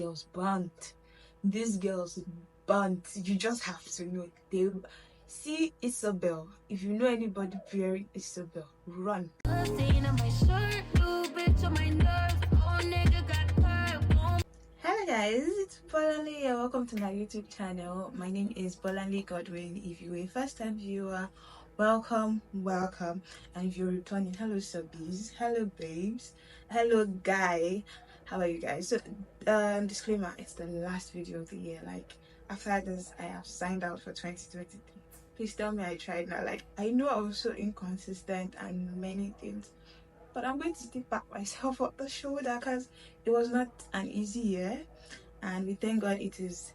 girls burnt. These girls burnt. You just have to know. They see Isabel. If you know anybody wearing Isabel, run. Hello guys, it's Bolanle and welcome to my YouTube channel. My name is Bolanle Godwin. If you're a first time viewer, welcome. And if you're returning, hello subbies, hello babes, hello guy. How are you guys? So disclaimer, it's the last video of the year. Like after this I have signed out for 2023. Please tell me I tried now. Like I know I was so inconsistent and many things, but I'm going to take back myself up the shoulder because it was not an easy year, and we thank God it is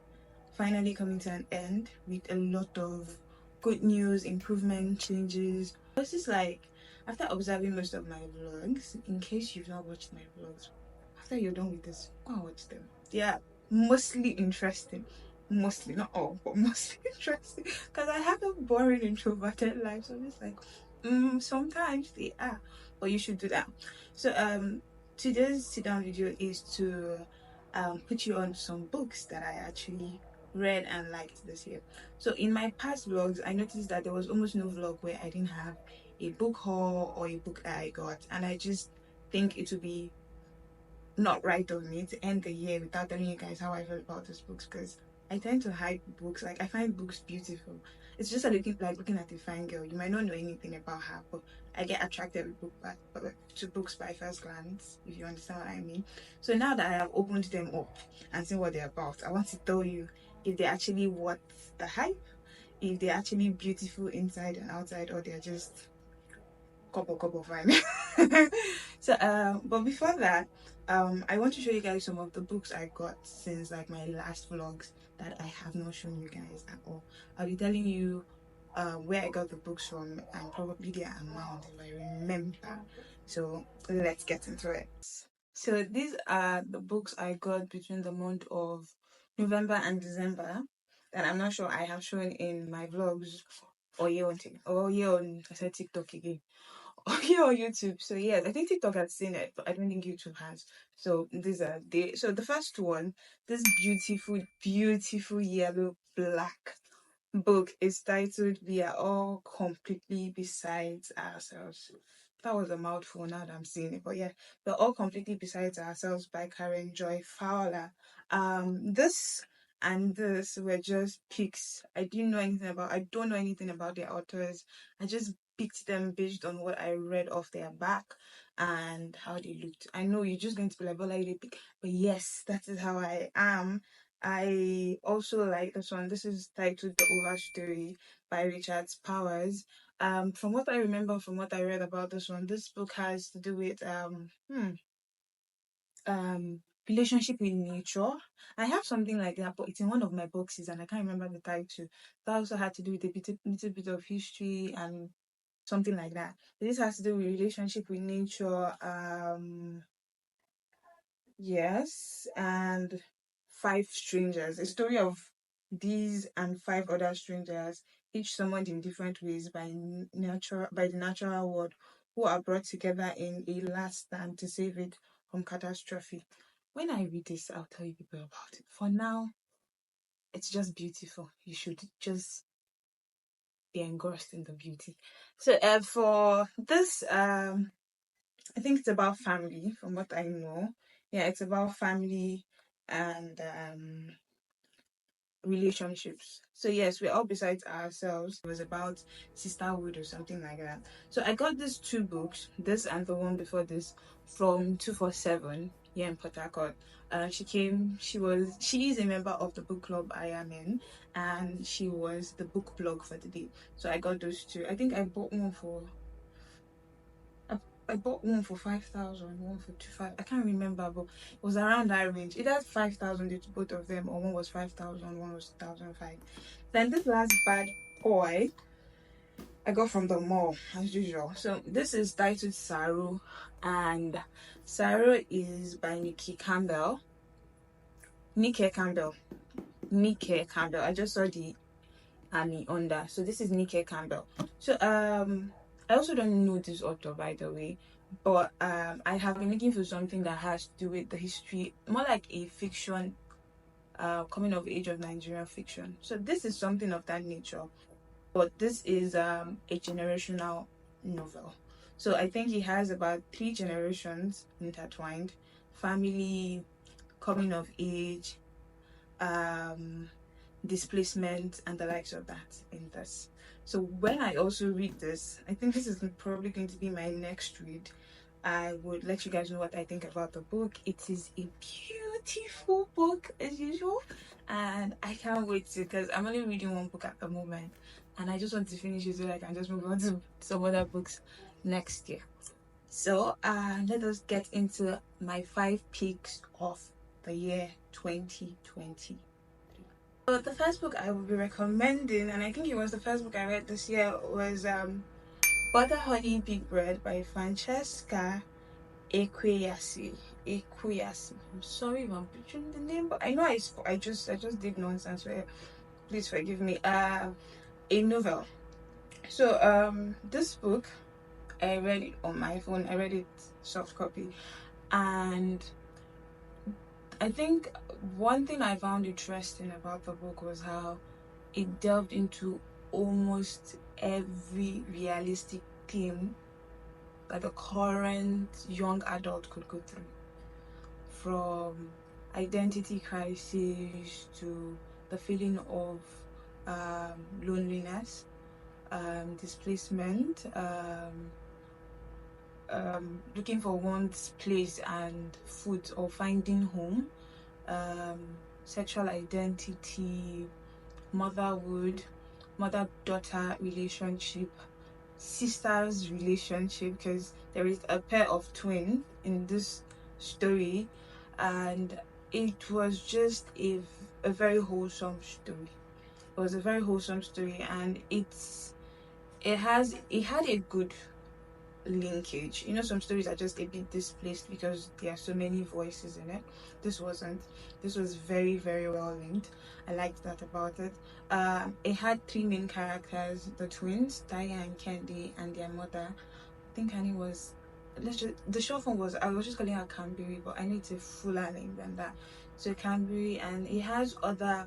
finally coming to an end with a lot of good news, improvement, changes. It's just like after observing most of my vlogs, in case you've not watched my vlogs, after you're done with this, go and watch them. They are mostly interesting. Mostly, not all, but mostly interesting. Because I have a boring introverted life, so I'm just like, sometimes they are, but you should do that. So today's sit down video is to put you on some books that I actually read and liked this year. So in my past vlogs, I noticed that there was almost no vlog where I didn't have a book haul or a book I got, and I just think it would be not right of me to end the year without telling you guys how I feel about these books, because I tend to hype books. Like I find books beautiful. It's just like looking at a fine girl. You might not know anything about her, but I get attracted to books by first glance, if you understand what I mean. So now that I have opened them up and seen what they're about, I want to tell you if they're actually worth the hype, if they're actually beautiful inside and outside, or they're just couple fine. So but before that, I want to show you guys some of the books I got since like my last vlogs that I have not shown you guys at all. I'll be telling you where I got the books from and probably their amount if I remember. So let's get into it. So these are the books I got between the month of November and December that I'm not sure I have shown in my vlogs or here on I said TikTok again. Here on YouTube. So yeah, I think TikTok has seen it, but I don't think YouTube has. So these are so the first one, this beautiful yellow black book is titled "We Are All Completely Besides Ourselves." That was a mouthful now that I'm seeing it, but yeah, We're All Completely Besides Ourselves by Karen Joy Fowler. This and this were just picks. I don't know anything about their authors. I just picked them based on what I read off their back and how they looked. I know you're just going to be like, Bola, you did pick, but yes, that is how I am. I also like this one. This is titled The Over Story by Richard Powers. From what I remember, from what I read about this one, this book has to do with relationship with nature. I have something like that, but it's in one of my boxes and I can't remember the title. That also had to do with a little bit of history and something like that. This has to do with relationship with nature. Yes, and five strangers. A story of these and five other strangers, each summoned in different ways by the natural world, who are brought together in a last stand to save it from catastrophe. When I read this, I'll tell you people about it. For now, it's just beautiful. You should just be engrossed in the beauty. So for this, I think it's about family, from what I know. Yeah, it's about family and relationships. So yes, we're all besides ourselves. It was about sisterhood or something like that. So I got these two books, this and the one before this, from 247 here in Port Harcourt. She is a member of the book club I am in, and she was the book blog for the day. So I got those two. I think I bought one for 5,000, one for 2,500. I can't remember, but it was around that range. Either 5,000 to both of them, or one was 5,000, one was 2,500. Then this last bad boy I got from the mall as usual. So this is titled Saru, and Saru is by Nikki Campbell. I just saw the Annie under. So this is Nikki Campbell. So I also don't know this author, by the way, but I have been looking for something that has to do with the history, more like a fiction, coming of age of Nigerian fiction. So this is something of that nature, but this is a generational novel. So I think it has about three generations intertwined: family, coming of age, um, displacement, and the likes of that in this. So when I also read this, I think this is probably going to be my next read. I would let you guys know what I think about the book. It is a beautiful book as usual, and I can't wait to, because I'm only reading one book at the moment, and I just want to finish it so I can just move on to some other books next year. So let us get into my 5 picks of the year 2020. So the first book I would be recommending, and I think it was the first book I read this year, was Butter Honey Big Bread by Francesca Equiasi. Equiasi. I'm sorry if I'm butchering the name, but I know I just did nonsense. So please forgive me. A novel. So this book I read it on my phone. I read it soft copy, and I think one thing I found interesting about the book was how it delved into almost every realistic theme that the current young adult could go through, from identity crisis to the feeling of loneliness, displacement, looking for one's place and food or finding home, um, sexual identity, motherhood, mother-daughter relationship, sisters relationship, because there is a pair of twins in this story, and it was just a very wholesome story. It was a very wholesome story, and it had a good linkage. You know, some stories are just a bit displaced because there are so many voices in it. This wasn't. This was very, very well linked. I liked that about it. It had three main characters: the twins, Taya and Candy, and their mother. I think Annie was. Let's just, the short form was, I was just calling her Canberry, but I need to fuller name than that. So Canberry, and it has other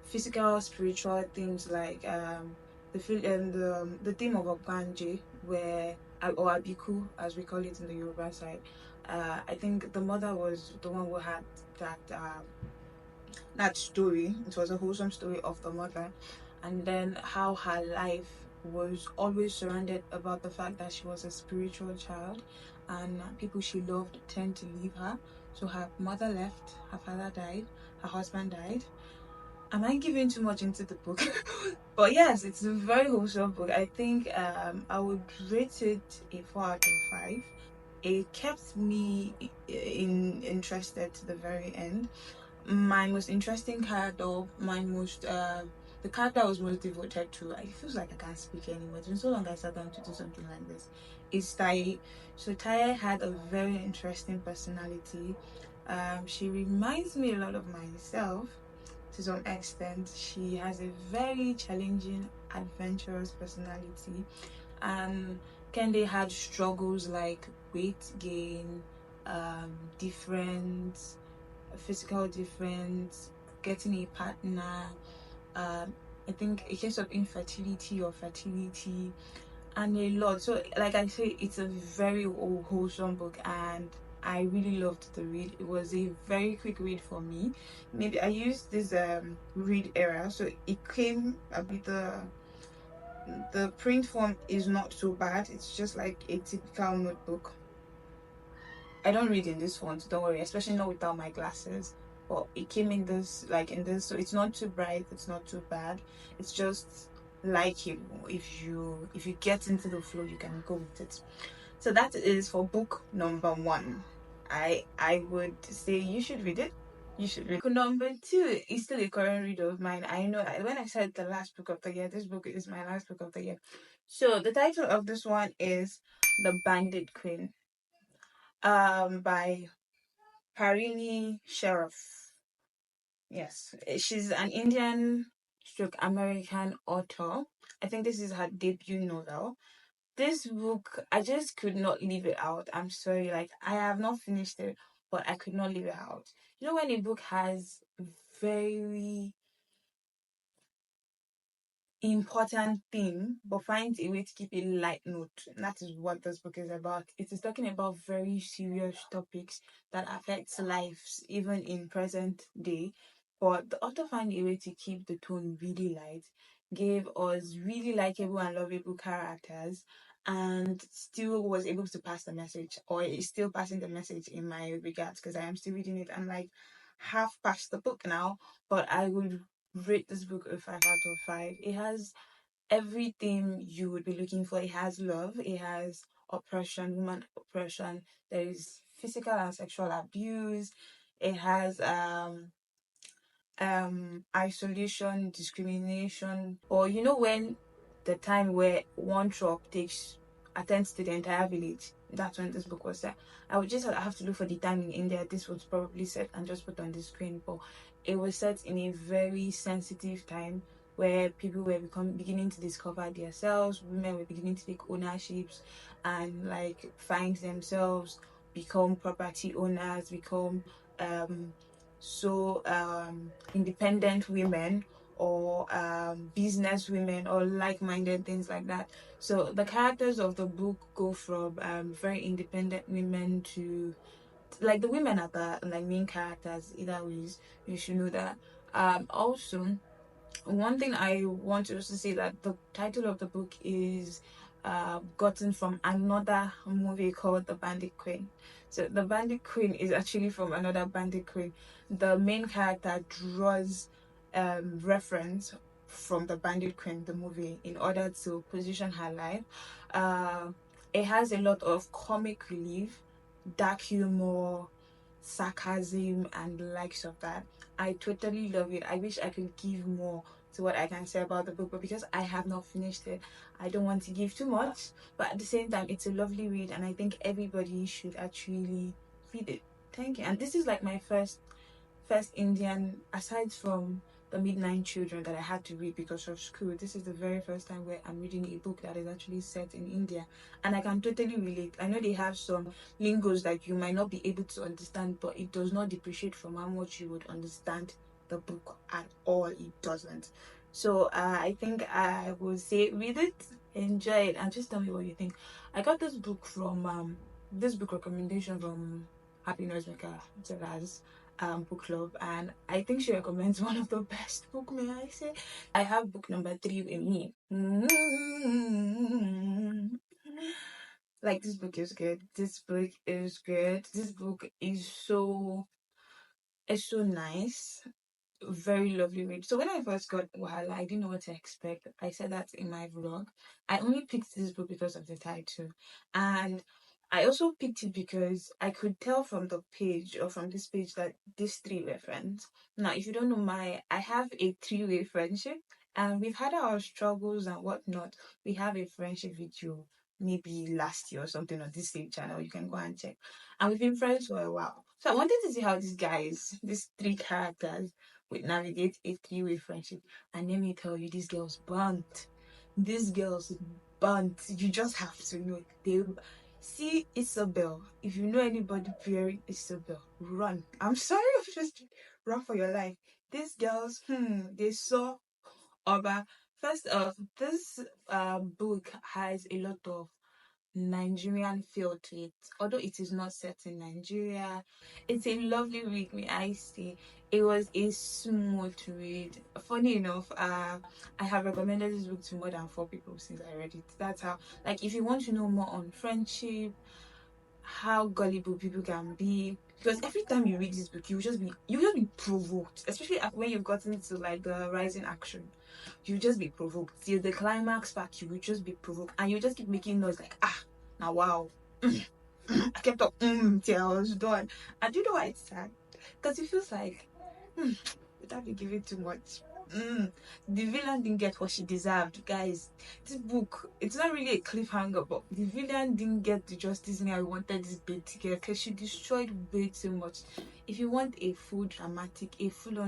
physical, spiritual themes like the theme of Ogbanje, where or Abiku as we call it in the Yoruba side. I think the mother was the one who had that that story. It was a wholesome story of the mother, and then how her life was always surrounded about the fact that she was a spiritual child, and people she loved tend to leave her. So her mother left, her father died, her husband died. Am I giving too much into the book? But yes, it's a very wholesome book. I think I would rate it a 4 out of 5. It kept me interested to the very end. My most interesting character, the character I was most devoted to, I feels like I can't speak anymore. It's been so long I sat down to do something like this. Is Tai. So Tai had a very interesting personality. She reminds me a lot of myself to some extent. She has a very challenging, adventurous personality. And Kende had struggles like weight gain, different physical difference, getting a partner, I think a case of infertility or fertility, and a lot. So, like I say, it's a very wholesome book, and I really loved the read. It was a very quick read for me. Maybe I used this read era, so it came a bit the print form is not so bad. It's just like a typical notebook. I don't read in this font, don't worry, especially not without my glasses. But it came in this, so it's not too bright, it's not too bad. It's just like you, if you get into the flow, you can go with it. So that is for book number 1. I would say you should read it. You should read. Book number 2 is still a current read of mine. I know when I said the last book of the year, this book is my last book of the year. So the title of this one is The Bandit Queen, by Parini Sheriff. Yes, she's an Indian stroke American author. I think this is her debut novel. this book, I just could not leave it out. I'm sorry, like I have not finished it, but I could not leave it out. You know, when a book has very important theme but finds a way to keep a light note. And that is what this book is about. It is talking about very serious topics that affects lives even in present day. But the author found a way to keep the tone really light, gave us really likable and lovable characters, and still was able to pass the message, or is still passing the message in my regards, because I am still reading it. I'm like half past the book now, but I would rate this book a 5 out of 5. It has everything you would be looking for. It has love, it has oppression, woman oppression, there is physical and sexual abuse, it has isolation, discrimination, or you know, when the time where one truck takes attends to the entire village. That's when this book was set. I would just have to look for the time in India this was probably set and just put on the screen. But it was set in a very sensitive time where people were beginning to discover themselves. Women were beginning to take ownerships and like find themselves, become property owners, become independent women, or business women, or like-minded things like that. So the characters of the book go from very independent women to, like, the women are the like main characters either ways. You should know that. Also, one thing I want to also say, that the title of the book is gotten from another movie called The Bandit Queen. So the Bandit Queen is actually from another Bandit Queen. The main character draws reference from the Bandit Queen, the movie, in order to position her life. Uh, it has a lot of comic relief, dark humor, sarcasm, and the likes of that. I totally love it. I wish I could give more to what I can say about the book, but because I have not finished it, I don't want to give too much. But at the same time, it's a lovely read, and I think everybody should actually read it. Thank you. And this is like my first Indian, aside from the Midnight Children that I had to read because of school. This is the very first time where I'm reading a book that is actually set in India, and I can totally relate. I know they have some lingos that you might not be able to understand, but it does not depreciate from how much you would understand the book at all. It doesn't. So I think I will say read it, enjoy it, and just tell me what you think. I got this book from this book recommendation from Happiness Maker, as book club, and I think she recommends one of the best book, may I say. I have book number 3 with me. Like, this book is good. This book is good. This book is so nice, very lovely read. So when I first got Wahala, I didn't know what to expect. I said that in my vlog. I only picked this book because of the title, and I also picked it because I could tell from the page, or from this page, that these three were friends. Now, if you don't know, I have a three-way friendship, and we've had our struggles and whatnot. We have a friendship video maybe last year or something on this same channel. You can go and check. And we've been friends for a while. So I wanted to see how these three characters would navigate a three-way friendship. And let me tell you, these girls burnt. These girls burnt. You just have to know. They see Isabel. If you know anybody pairing Isabel, run. I'm sorry, just run for your life. These girls, they saw Oba. First off, this book has a lot of Nigerian feel to it. Although it is not set in Nigeria, it's a lovely read, may I say. It was a smooth read. Funny enough, I have recommended this book to more than 4 people since I read it. That's how, like, if you want to know more on friendship, how gullible people can be, because every time you read this book, you just be provoked, especially when you've gotten to like the rising action. You just be provoked till the climax part. You will just be provoked, and you just keep making noise like, now wow. I kept up till I was done. And do you know why it's sad? Because it feels like without be giving too much. The villain didn't get what she deserved, guys. This book, it's not really a cliffhanger, but the villain didn't get the justice I wanted this babe to get, because she destroyed way too much. If you want a full-on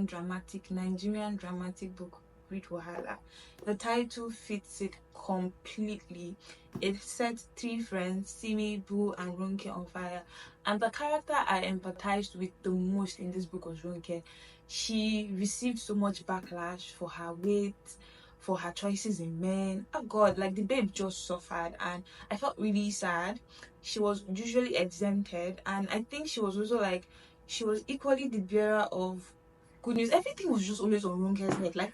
dramatic Nigerian dramatic book, Secret Wahala. The title fits it completely. It sets three friends, Simi, Boo, and Ronke on fire. And the character I empathized with the most in this book was Ronke. She received so much backlash for her weight, for her choices in men. Oh God, like the babe just suffered, and I felt really sad. She was usually exempted, and I think she was also like, she was equally the bearer of good news. Everything was just always on Ronke's head. Like,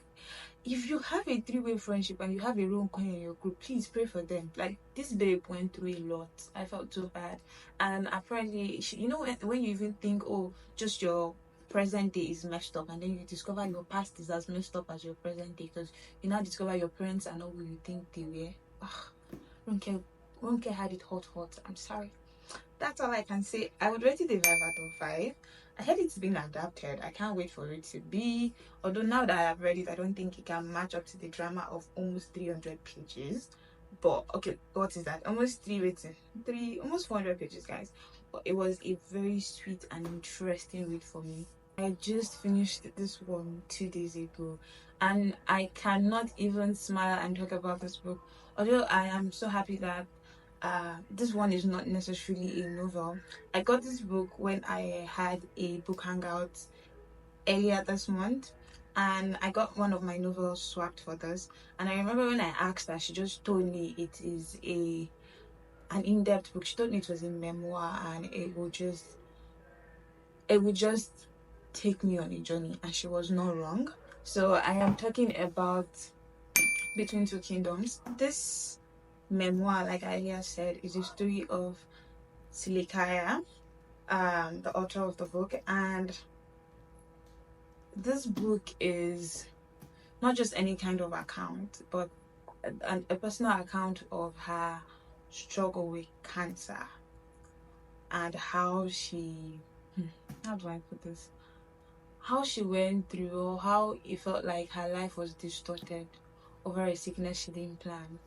if you have a three-way friendship and you have a Ronke in your group, please pray for them. Like, this babe went through a lot. I felt so bad. And apparently, she, you know, when you even think, oh, just your present day is messed up, and then you discover your past is as messed up as your present day, because you now discover your parents are not who you think they were. Ugh, Ronke had it hot. I'm sorry. That's all I can say. I would rate it a 5 out of 5. I heard it's been adapted. I can't wait for it to be. Although now that I have read it, I don't think it can match up to the drama of almost 300 pages. But okay, what is that? Almost almost 400 pages, guys. But it was a very sweet and interesting read for me. I just finished this one 2 days ago, and I cannot even smile and talk about this book. Although I am so happy that this one is not necessarily a novel. I got this book when I had a book hangout earlier this month, and I got one of my novels swapped for this. And I remember when I asked her, she just told me it is an in-depth book. She told me it was a memoir, and it would just take me on a journey, and she was not wrong. So I am talking about Between Two Kingdoms. This memoir, like I earlier said, is a story of Silikaya, the author of the book, and this book is not just any kind of account, but a personal account of her struggle with cancer, and how she, how do I put this? How she went through, or how it felt like her life was distorted over a sickness she didn't plan.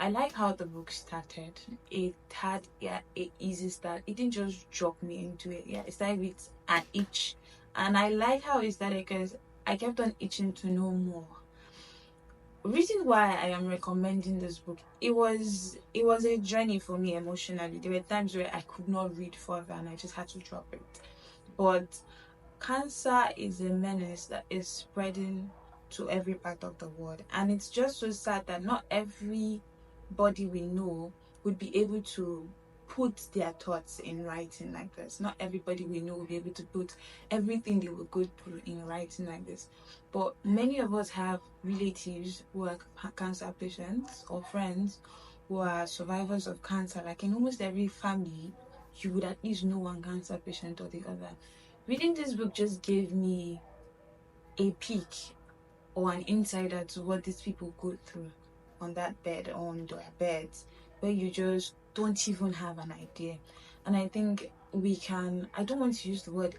I like how the book started. It had an easy start. It didn't just drop me into it. Yeah, it started with an itch, and I like how it started because I kept on itching to know more. Reason why I am recommending this book, it was a journey for me emotionally. There were times where I could not read further, and I just had to drop it. But cancer is a menace that is spreading to every part of the world, and it's just so sad that not everybody we know would be able to put their thoughts in writing like this. Not everybody we know will be able to put everything they will go through in writing like this. But many of us have relatives who are cancer patients, or friends who are survivors of cancer. Like in almost every family, you would at least know one cancer patient or the other. Reading this book just gave me a peek or an insider to what these people go through on that bed, on their beds, where you just don't even have an idea. And I think we can, I don't want to use the word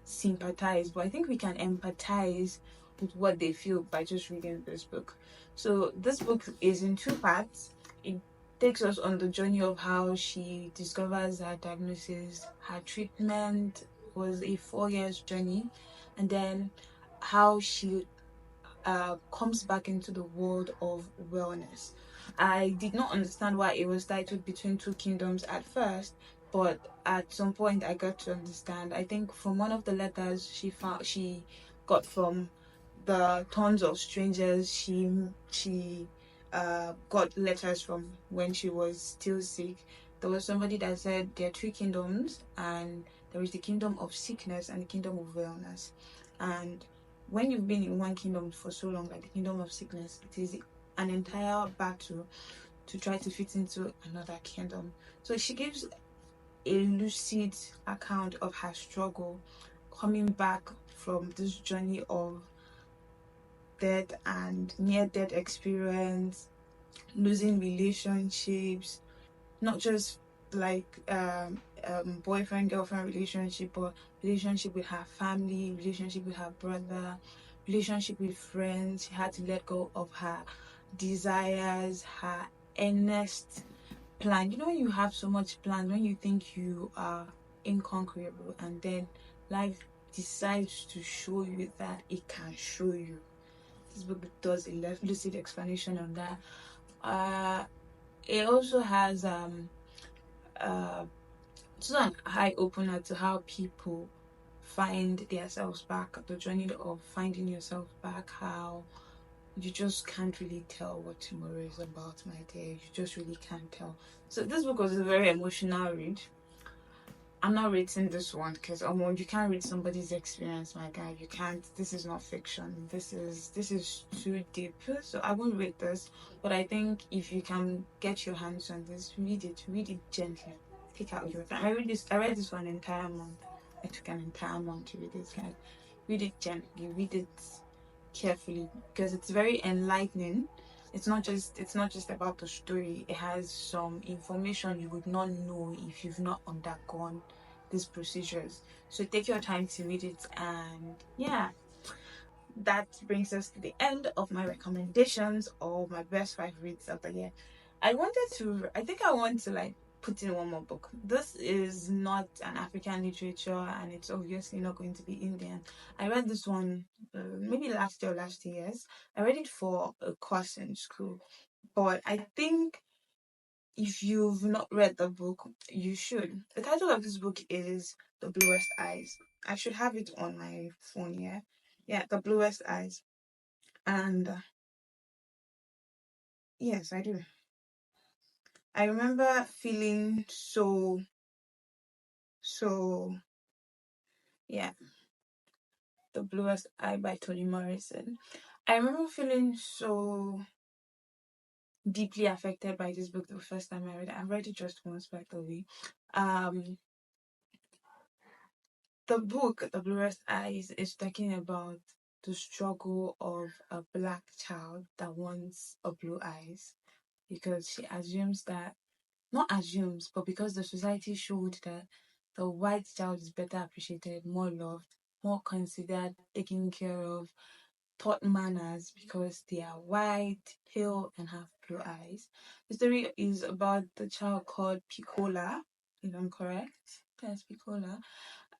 sympathize, but I think we can empathize with what they feel by just reading this book. So this book is in 2 parts. It takes us on the journey of how she discovers her diagnosis. Her treatment was a 4 years journey, and then how she comes back into the world of wellness. I did not understand why it was titled Between Two Kingdoms at first, but at some point I got to understand. I think from one of the letters she got from the tons of strangers she got letters from when she was still sick. There was somebody that said there are 3 kingdoms, and there is the kingdom of sickness and the kingdom of wellness. And when you've been in one kingdom for so long, like the kingdom of sickness, it is an entire battle to try to fit into another kingdom. So she gives a lucid account of her struggle coming back from this journey of death and near-death experience, losing relationships, not just like boyfriend girlfriend relationship, but relationship with her family, relationship with her brother, relationship with friends. She had to let go of her desires, her earnest plan. You know, when you have so much plan, when you think you are inconquerable, and then life decides to show you that it can show you. This book does a lucid explanation on that. It also has it's an eye opener to how people find themselves back, the journey of finding yourself back, how you just can't really tell what tomorrow is about, my dear. You just really can't tell. So this book was a very emotional read. I'm not rating this one because you can't read somebody's experience, my guy. You can't. This is not fiction. This is too deep. So I won't rate this. But I think if you can get your hands on this, read it. Read it gently. Take out your time. I read this for an entire month. I took an entire month to read this, guys. Read it gently. Read it carefully because it's very enlightening. It's not just about the story. It has some information you would not know if you've not undergone these procedures. So take your time to read it, and yeah, that brings us to the end of my recommendations or my best 5 reads of the year. I think I want to like put in one more book. This is not an African literature and it's obviously not going to be Indian. I read this one maybe last year or last years. I read it for a course in school, but I think if you've not read the book, you should. The title of this book is The Bluest Eyes. I should have it on my phone, yeah? Yeah, The Bluest Eyes. And yes, I do. I remember feeling so, yeah, The Bluest Eye by Toni Morrison. I remember feeling so deeply affected by this book the first time I read it. I read it just once, by the way. Um, the book, The Bluest Eyes, is talking about the struggle of a black child that wants a blue eyes because she assumes that, not assumes, but because the society showed that the white child is better appreciated, more loved, more considered, taken care of, taught manners because they are white, pale, and have blue eyes. The story is about the child called Piccola, if I'm correct. Yes, Piccola,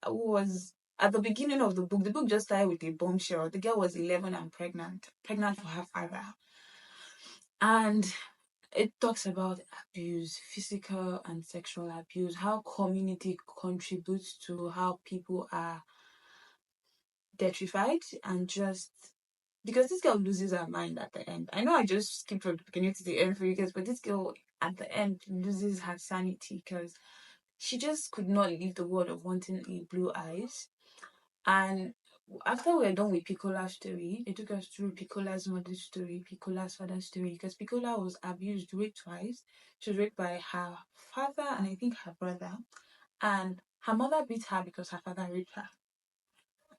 who was at the beginning of the book. The book just started with a bombshell. The girl was 11 and pregnant for her father. And it talks about abuse, physical and sexual abuse, how community contributes to how people are detrified, and just because this girl loses her mind at the end. I know I just skipped from the beginning to the end for you guys, but this girl at the end loses her sanity because she just could not leave the world of wanting a blue eyes. And after we were done with Piccola's story, they took us through Piccola's mother's story, Piccola's father's story, because Piccola was abused, raped twice. She was raped by her father and I think her brother. And her mother beat her because her father raped her.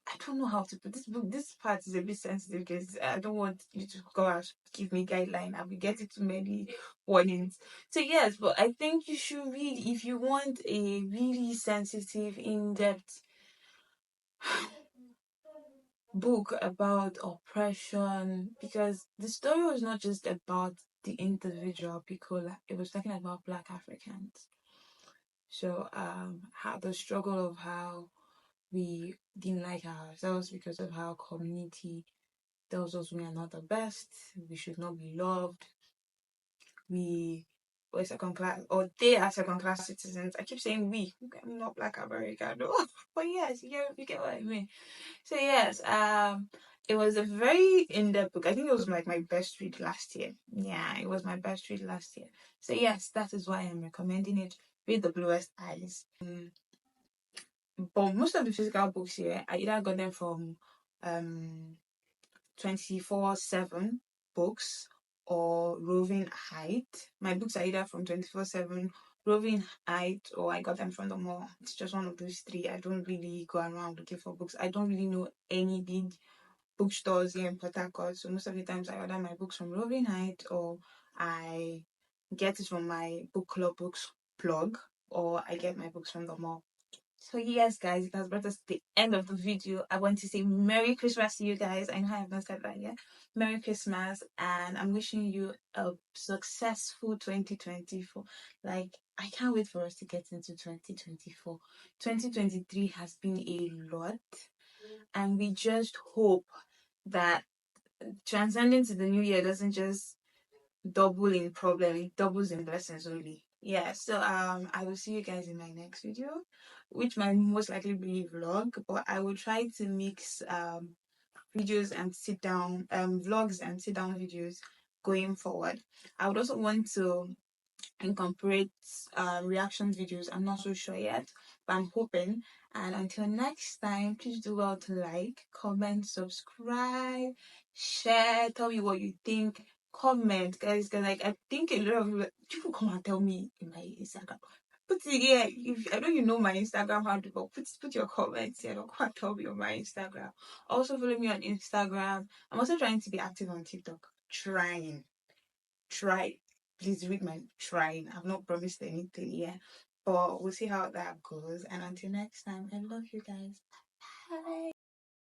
I don't know how to put this book. This part is a bit sensitive because I don't want you to go out give me guideline. I'll be getting too many warnings. So yes, but I think you should read if you want a really sensitive, in-depth book about oppression, because the story was not just about the individual Piccola. It was talking about Black Africans. So how the struggle of how we didn't like ourselves because of how community tells us we are not the best, we should not be loved, we were second class, or they are second class citizens. I keep saying we, I'm not Black American, no. But yes, you get what I mean. So yes, it was a very in-depth book. I think it was like my best read last year. Yeah, it was my best read last year. So yes, that is why I'm recommending it. Read The Bluest Eyes. But most of the physical books here, I either got them from 24/7 books or Roving Height. My books are either from 24/7, Roving Height, or I got them from the mall. It's just one of those three. I don't really go around looking for books. I don't really know any big bookstores here in Port Harcourt. So most of the times I order my books from Roving Height, or I get it from my book club books blog, or I get my books from the mall. So yes, guys, it has brought us to the end of the video. I want to say Merry Christmas to you guys. I know I haven't said that yet. Merry Christmas, and I'm wishing you a successful 2024. Like, I can't wait for us to get into 2024. 2023 has been a lot, and we just hope that transcending to the new year doesn't just double in problem, it doubles in blessings only. Yeah, so I will see you guys in my next video, which might most likely be a vlog, but I will try to mix videos and sit down vlogs and sit down videos going forward. I would also want to incorporate reaction videos. I'm not so sure yet, but I'm hoping. And until next time, please do well to like, comment, subscribe, share, tell me what you think. Comment, guys, because like I think a lot of people come and tell me in my Instagram. Put it here. If I know you know my Instagram handle, but put your comments here. Don't come and tell me on my Instagram. Also follow me on Instagram. I'm also trying to be active on TikTok. Try. Please read my trying. I've not promised anything yet, but we'll see how that goes. And until next time, I love you guys. Bye.